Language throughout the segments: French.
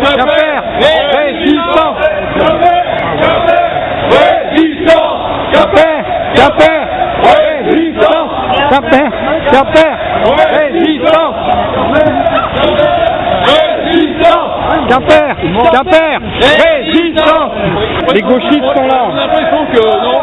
Quimper, résistance. Résistance. Quimper, Quimper, résistance. Quimper, Quimper, résistance. Résistance. Quimper, Quimper, résistance. Les gauchistes sont là. On a l'impression que non.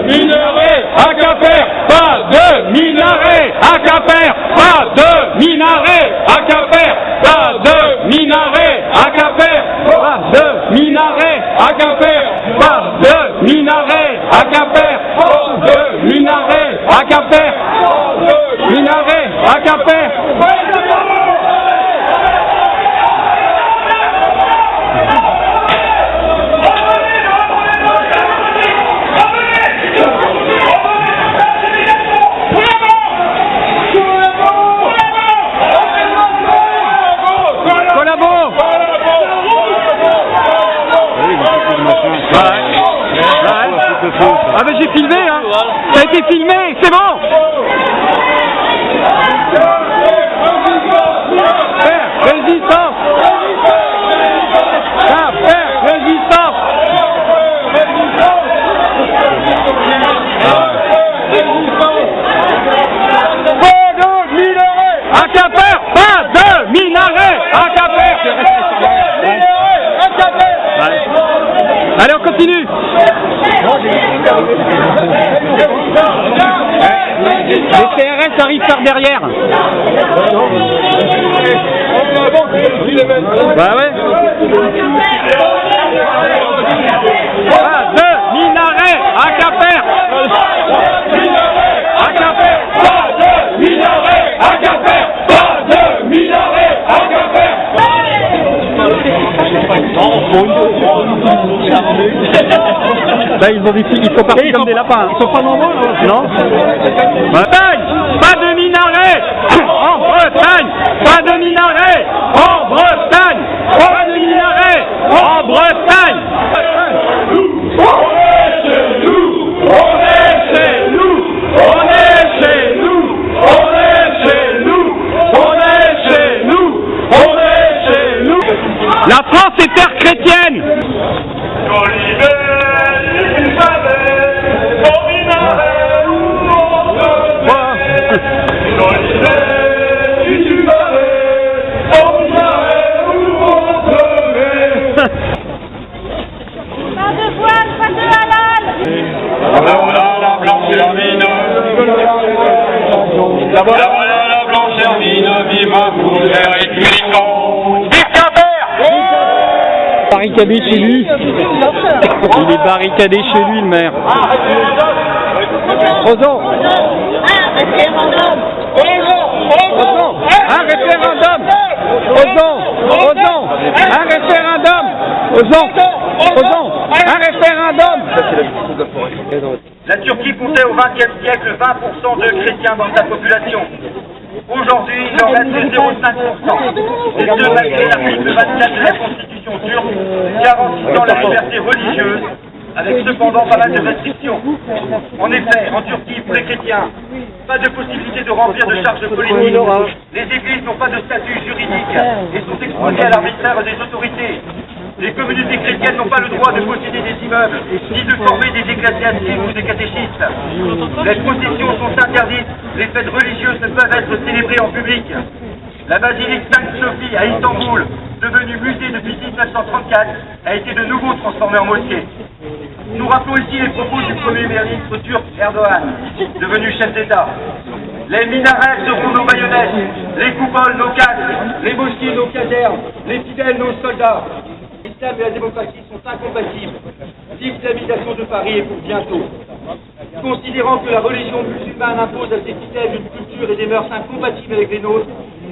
Minaret à Quimper, pas de minaret à Quimper, pas de minaret à Quimper, pas de minaret à Quimper, pas de minaret à Quimper, pas de minaret à Quimper, pas de minaret à Quimper, minaret à Quimper. Ah ben j'ai filmé hein. Ça a été filmé, c'est bon. Résistance. Résistance. À Quimper, pas de minaret à Quimper. Allez, on continue. Les CRS arrivent par derrière. Bah ouais. Pas de minaret à Quimper. À Quimper, pas de minaret à Quimper, pas de minaret à Quimper. Là ils sont partis comme des lapins. Ils sont pas nombreux, non? Bretagne, pas de minaret en Bretagne, pas de minaret en Bretagne, pas de minaret en Bretagne. On est chez nous, on est chez nous, on est chez nous, on est chez nous, on est chez nous, on est chez nous. La France est terre chrétienne. La voilà la blanche hermine, vive pour l'air et cuisant. Vive Quimper! Barricadé chez lui. Il est barricadé chez lui, le maire. Rosan. Un référendum. Un référendum. La Turquie comptait au XXe siècle 20% de chrétiens dans sa population. Aujourd'hui, il en reste 0,5%. Et ce, malgré l'article 24 de la Constitution turque, garantissant la liberté religieuse, avec cependant pas mal de restrictions. En effet, en Turquie, pour les chrétiens, pas de possibilité de remplir de charges politiques. Les églises n'ont pas de statut juridique et sont exposées à l'arbitraire des autorités. Les communautés chrétiennes n'ont pas le droit de posséder des immeubles, ni de former des ecclésiastiques ou des catéchistes. Les processions sont interdites, les fêtes religieuses ne peuvent être célébrées en public. La basilique Sainte-Sophie à Istanbul, devenue musée depuis 1934, a été de nouveau transformée en mosquée. Nous rappelons ici les propos du Premier ministre turc Erdogan, devenu chef d'État. Les minarets seront nos baïonnettes, les coupoles nos casques, les mosquées nos casernes, les fidèles nos soldats. L'islam et la démocratie sont incompatibles. L'islamisation de Paris est pour bientôt. Considérant que la religion musulmane impose à ses fidèles une culture et des mœurs incompatibles avec les nôtres,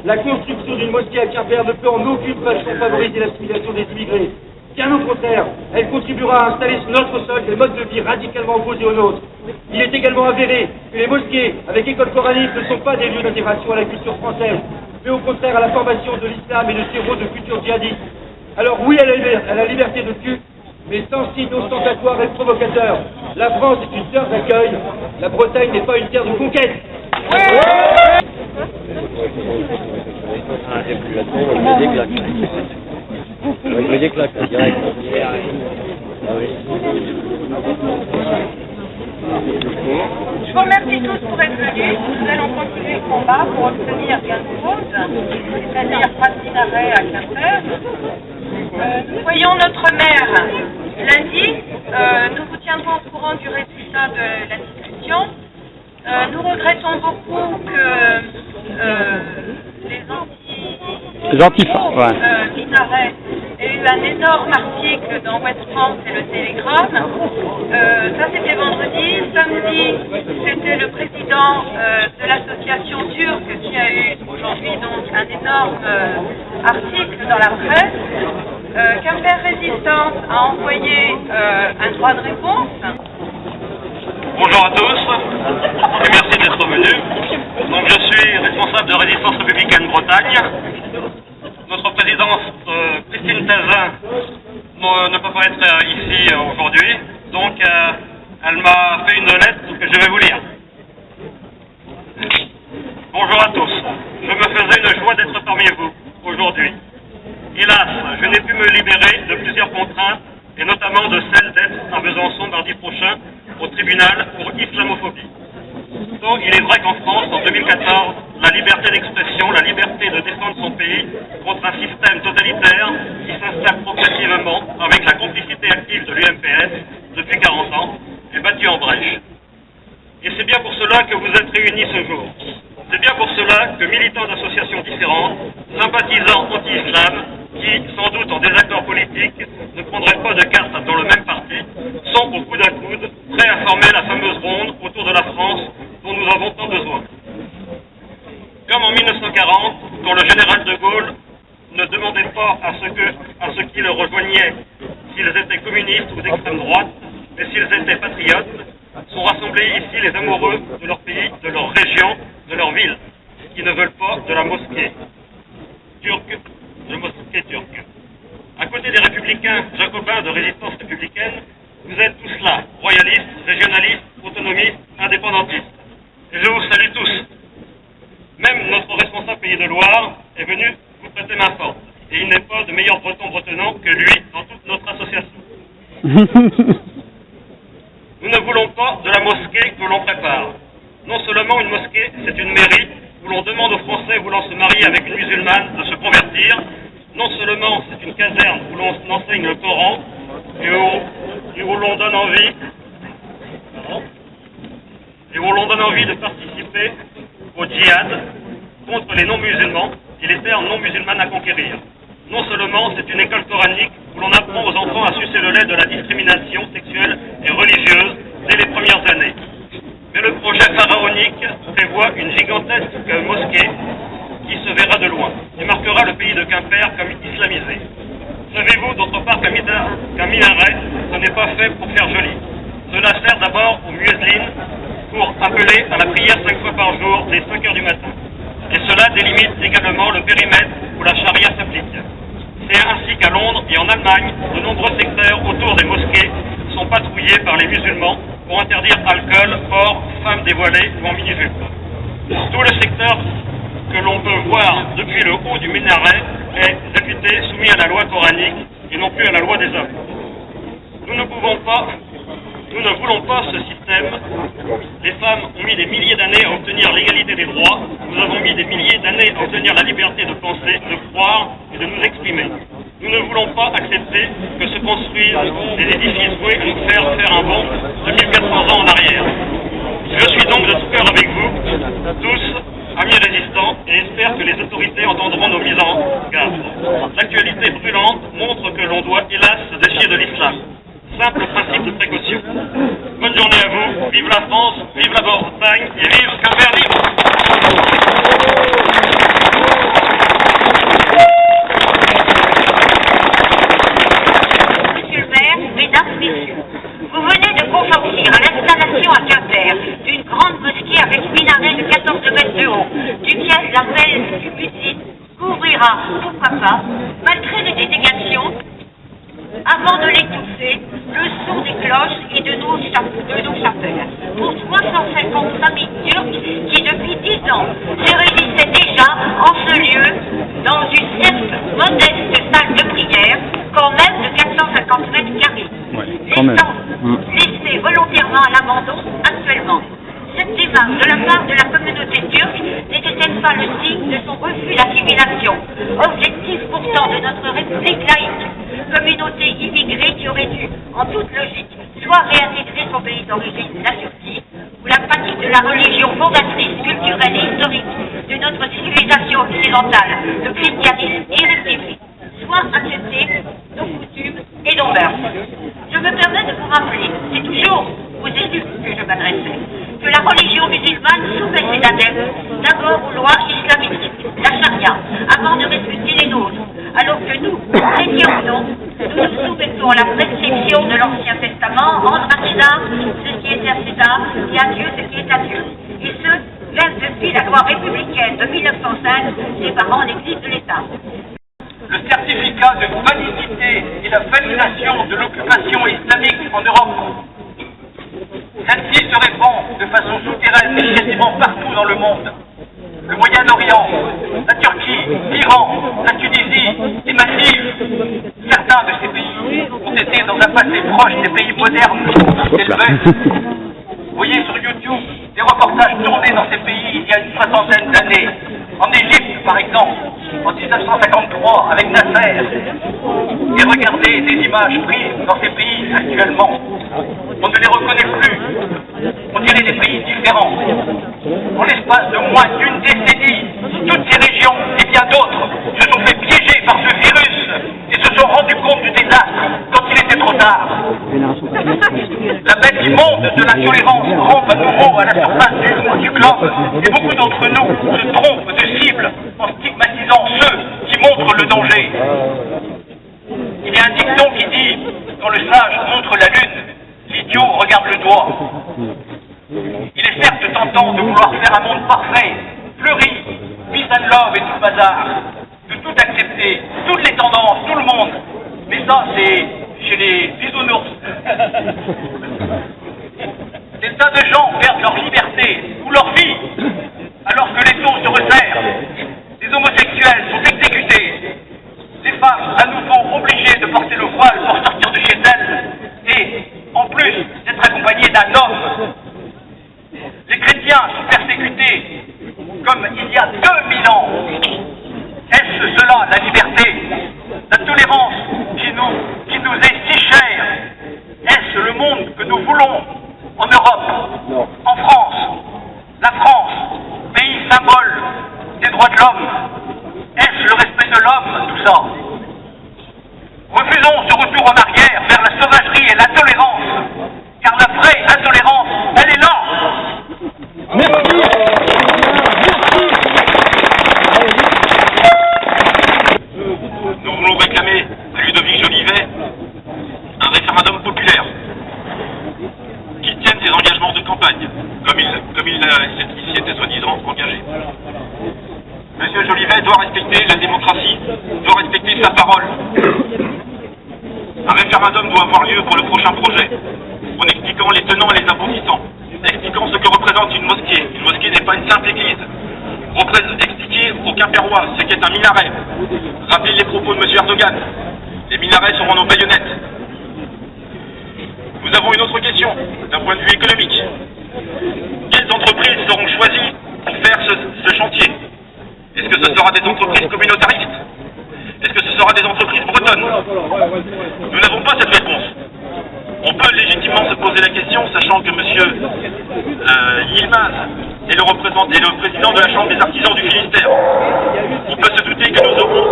la construction d'une mosquée à Quimper ne peut en aucune façon favoriser l'assimilation des immigrés. Bien au contraire, elle contribuera à installer sur notre sol des modes de vie radicalement opposés aux nôtres. Il est également avéré que les mosquées avec école coranique ne sont pas des lieux d'intégration à la culture française, mais au contraire à la formation de l'islam et de terreau de futurs djihadistes. Alors oui à la liberté de culte, mais sans signe ostentatoire et provocateur. La France est une terre d'accueil, la Bretagne n'est pas une terre de conquête. combat pour obtenir gain de cause, c'est-à-dire pas de minaret à Quimper. Nous voyons notre maire lundi. Nous vous tiendrons au courant du résultat de la discussion. Nous regrettons beaucoup que les anti-minarets aient eu un énorme article dans Ouest France et le Télégramme. Ça c'était vendredi. Samedi, c'était le président de l'association turque qui a eu aujourd'hui donc un énorme article dans la presse. Quimper Résistance a envoyé un droit de réponse. Bonjour à tous et merci d'être venus. Donc je suis responsable de Résistance Républicaine Bretagne. Notre présidente Christine Tazin ne peut pas être ici aujourd'hui, donc elle m'a fait une lettre que je vais vous lire. Bonjour à tous, je me faisais une joie d'être parmi vous aujourd'hui. Hélas, je n'ai pu me libérer de plusieurs contraintes, et notamment de celle d'être à Besançon mardi prochain au tribunal pour islamophobie. Donc, il est vrai qu'en France, en 2014, la liberté d'expression, la liberté de défendre son pays contre un système totalitaire qui s'installe progressivement avec la complicité active de l'UMPS depuis 40 ans est battue en brèche. Et c'est bien pour cela que vous êtes réunis ce jour. C'est bien pour cela que militants d'associations différentes, sympathisants anti-islam, qui, sans doute en désaccord politique, ne prendraient pas de carte dans le même parti, sont au coude à coude, prêts à former la fameuse ronde autour de la France dont nous avons tant besoin. Comme en 1940, quand le général de Gaulle ne demandait pas à ceux qui le rejoignaient s'ils étaient communistes ou d'extrême droite, mais s'ils étaient patriotes, sont rassemblés ici les amoureux de leur pays, de leur région, de leur ville, qui ne veulent pas de la mosquée turque. À côté des républicains jacobins de Résistance républicaine, vous êtes tous là, royalistes, régionalistes, autonomistes, indépendantistes. Et je vous salue tous. Même notre responsable Pays de Loire est venu vous prêter main forte. Et il n'est pas de meilleur breton bretonnant que lui dans toute notre association. Nous ne voulons pas de la mosquée que l'on prépare. Non seulement une mosquée, c'est une mairie où l'on demande aux Français voulant se marier avec une musulmane de se convertir. Non seulement c'est une caserne où l'on enseigne le Coran et où l'on donne envie de participer au djihad contre les non-musulmans et les terres non-musulmanes à conquérir. Non seulement c'est une école coranique où l'on apprend aux enfants à sucer le lait de la discrimination sexuelle et religieuse dès les premières années. Mais le projet pharaonique prévoit une gigantesque mosquée qui se verra de loin et marquera le pays de Quimper comme islamisé. Savez-vous d'autre part qu'un minaret, ce n'est pas fait pour faire joli. Cela sert d'abord aux muezzins pour appeler à la prière 5 fois par jour dès 5 heures du matin. Et cela délimite également le périmètre où la charia s'applique. C'est ainsi qu'à Londres et en Allemagne, de nombreux secteurs autour des mosquées sont patrouillés par les musulmans pour interdire alcool, porc, femmes dévoilées ou en mini-jupe. Tout le secteur que l'on peut voir depuis le haut du minaret est réputé soumis à la loi coranique et non plus à la loi des hommes. Nous ne voulons pas ce système. Les femmes ont mis des milliers d'années à obtenir l'égalité des droits. Nous avons mis des milliers d'années à obtenir la liberté de penser, de croire et de nous exprimer. Nous ne voulons pas accepter que se construisent des édifices voués à nous faire un bond de 1400 ans en arrière. Je suis donc de tout cœur avec vous, tous, amis résistants, et espère que les autorités entendront nos mises en garde. L'actualité brûlante montre que l'on doit, hélas, se défier de l'islam. Simple principe de précaution. Bonne journée à vous, vive la France, vive la Bretagne et vive Quimper libre. Monsieur le maire, mesdames, messieurs, vous venez de consentir à l'installation à Quimper d'une grande mosquée avec minaret de 14 mètres de haut, duquel la belle musine couvrira, pourquoi pas, malgré les dénégations, avant de l'étouffer, le son des cloches et de nos chapelles, pour 350 familles turques qui, depuis 10 ans, se réunissaient déjà en ce lieu, dans une certes modeste salle de prière, quand même de 450 mètres carrés, laissée volontairement à l'abandon actuellement. Cette démarche de la part de la communauté turque n'était enfin le signe de son refus d'assimilation. Objectif pourtant de notre République laïque, communauté immigrée qui aurait dû, en toute logique, soit réintégrer son pays d'origine, la Turquie, où la pratique de la religion fondatrice, culturelle et historique de notre civilisation occidentale, le christianisme irrépressible, soit accepter nos coutumes et nos mœurs. Je me permets de vous rappeler, c'est toujours aux élus que je m'adressais, que la religion musulmane soumet ses adeptes d'abord aux lois islamiques, la charia, avant de respecter les nôtres, alors que nous, chrétiens ou non, nous nous soumettons à la prescription de l'Ancien Testament, rendre à César ce qui est à César et à Dieu ce qui est à Dieu. Et ce, même depuis la loi républicaine de 1905, les parents n'existent de l'État. Le certificat de validité et la validation de l'occupation islamique en Europe. Celle-ci se répand de façon souterraine quasiment partout dans le monde. Le Moyen-Orient, la Turquie, l'Iran, la Tunisie, les Maldives. Certains de ces pays ont été dans un passé proche des pays modernes d'Helvète. Vous voyez sur YouTube des reportages tournés dans ces pays il y a une soixantaine d'années. En Égypte, par exemple, en 1953, avec Nasser. Et regardez des images prises dans ces pays actuellement. On ne les reconnaît plus. On dirait des pays différents. En l'espace de moins d'une décennie, toutes ces régions et bien d'autres se sont fait piéger par ce virus et se sont rendus compte du désastre quand il était trop tard. La bête immonde de l'intolérance rampe à nouveau à la surface du globe et beaucoup d'entre nous se trompent de cible en stigmatisant ceux qui montrent le danger. Il y a un dicton qui dit « Quand le sage montre la lune, l'idiot regarde le doigt ». Il est certes tentant de vouloir faire un monde parfait, fleuri, peace and love et tout le bazar, de tout accepter, toutes les tendances, tout le monde. Mais ça, c'est chez les bisounours. Des tas de gens perdent leur liberté ou leur vie, alors que les taux se resserrent. Les homosexuels sont exécutés. Les femmes, à nouveau obligées de porter le voile pour sortir de chez elles, et, en plus, d'être accompagnées d'un homme. Les chrétiens sont persécutés, comme il y a 2000 ans. Est-ce cela la liberté? La tolérance qui nous est si chère? Est-ce le monde que nous voulons en Europe, en France? La France, pays symbole des droits de l'homme. Est-ce le respect de l'homme, tout ça? Refusons ce retour en arrière vers la sauvagerie et l'intolérance, car la vraie intolérance, elle est là. Nous voulons réclamer à Ludovic Jolivet un référendum populaire qui tienne ses engagements de campagne, comme il s'y était soi-disant engagé. Monsieur Jolivet doit respecter la démocratie, doit respecter sa parole. Un référendum doit avoir lieu pour le prochain projet, en expliquant les tenants et les aboutissants, expliquant ce que représente une mosquée. Une mosquée n'est pas une simple église. Expliquer aux Quimpérois ce qu'est un minaret. Rappeler les propos de M. Erdogan. Les minarets seront nos baïonnettes. Nous avons une autre question, d'un point de vue économique. Quelles entreprises seront choisies pour faire ce chantier? Est-ce que ce sera des entreprises communautaristes? Est-ce que ce sera des entreprises bretonnes? Nous n'avons pas cette réponse. On peut légitimement se poser la question, sachant que M. Yilmaz est le président de la Chambre des artisans du Finistère. On peut se douter que nous aurons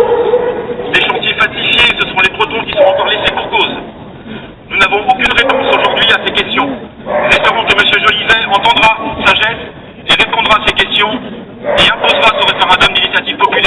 des chantiers falsifiés, ce seront les Bretons qui seront encore laissés pour cause. Nous n'avons aucune réponse aujourd'hui à ces questions. Nous espérons que M. Jolivet entendra sagesse et répondra à ces questions et imposera ce référendum d'initiative populaire.